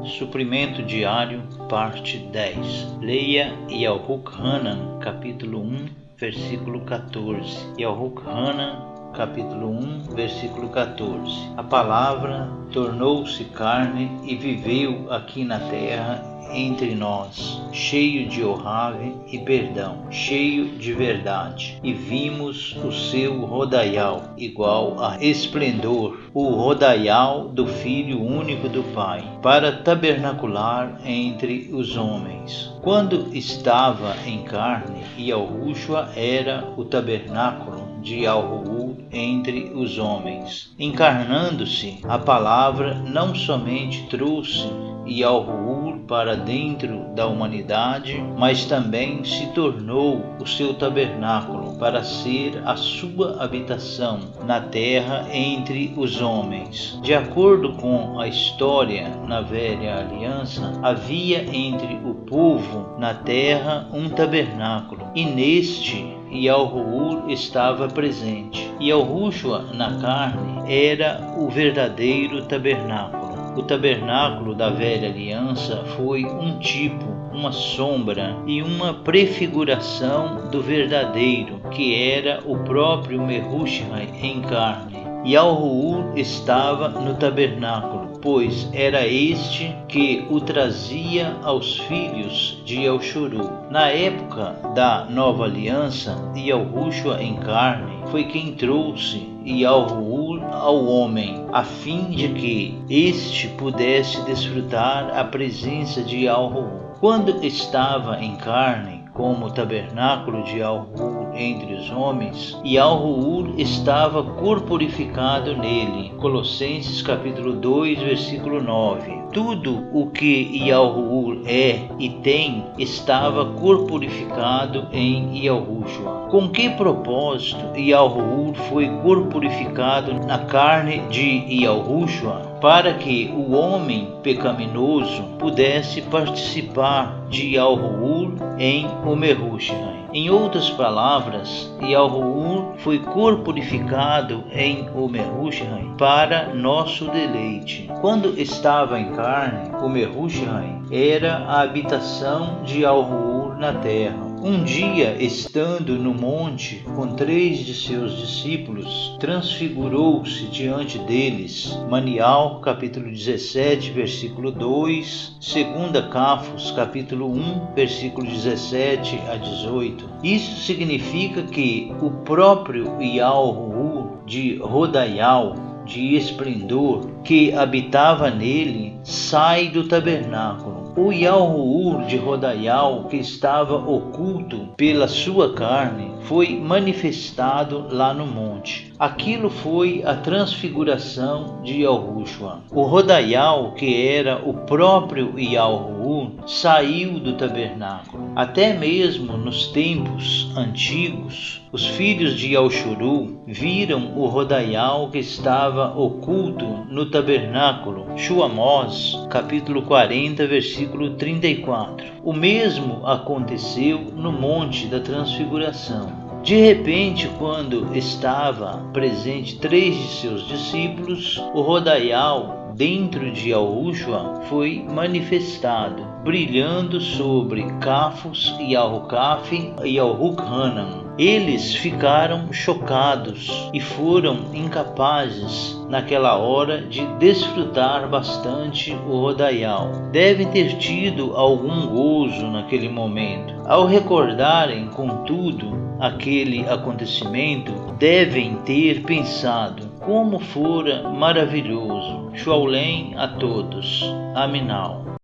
Suprimento diário, parte 10. Leia Yahuchanan, capítulo 1, versículo 14. Yahuchanan, capítulo 1, versículo 14. A palavra tornou-se carne e viveu aqui na terra entre nós, cheio de Ohave e perdão, cheio de verdade, e vimos o seu rodaial, igual a esplendor, o rodaial do Filho único do Pai, para tabernacular entre os homens. Quando estava em carne, Yahushua era o tabernáculo de Yahuwah entre os homens. Encarnando-se, a palavra não somente trouxe Yahuwah para dentro da humanidade, mas também se tornou o seu tabernáculo para ser a sua habitação na terra entre os homens. De acordo com a história na Velha Aliança, havia entre o povo na terra um tabernáculo, e neste Yahuwah estava presente. Yahushua na carne era o verdadeiro tabernáculo. O tabernáculo da Velha Aliança foi um tipo, uma sombra e uma prefiguração do verdadeiro, que era o próprio Mehushai em carne. Yahuwah estava no tabernáculo, pois era este que o trazia aos filhos de Elshuru. Na época da Nova Aliança, Yahushua em carne foi quem trouxe Yahuwah ao homem, a fim de que este pudesse desfrutar a presença de Yahuwah. Quando estava em carne, como tabernáculo de Yahuwah entre os homens, Yahuwah estava corporificado nele. Colossenses capítulo 2, versículo 9. Tudo o que Yahuwah é e tem estava corporificado em Yahushua. Com que propósito Yahuwah foi corporificado na carne de Yahushua? Para que o homem pecaminoso pudesse participar de Yahuwah em o Mehushai. Em outras palavras, Yahuwah foi corporificado em o Mehushai para nosso deleite. Quando estava em carne, o Mehushai era a habitação de Yahuwah na terra. Um dia, estando no monte com 3 de seus discípulos, transfigurou-se diante deles. Manial, capítulo 17, versículo 2, 2 Cafos, capítulo 1, versículo 17 a 18. Isso significa que o próprio Yahuwah de rodaial, de esplendor, que habitava nele, sai do tabernáculo. O Yahuwah de rodaial, que estava oculto pela sua carne, foi manifestado lá no monte. Aquilo foi a transfiguração de Yahushua. O rodaial, que era o próprio Yahuwah, saiu do tabernáculo. Até mesmo nos tempos antigos, os filhos de Elshuru viram o rodaial que estava oculto no tabernáculo. Shuamós, capítulo 40, versículo 34. O mesmo aconteceu no Monte da Transfiguração. De repente, quando estava presente 3 de seus discípulos, o rodaial dentro de Yahushua foi manifestado, brilhando sobre Cafos, Yahukaf e Yahuchanan. Eles ficaram chocados e foram incapazes naquela hora de desfrutar bastante o rodaial. Devem ter tido algum gozo naquele momento. Ao recordarem, contudo, aquele acontecimento, devem ter pensado: como fora maravilhoso. Shalom a todos. Aminal.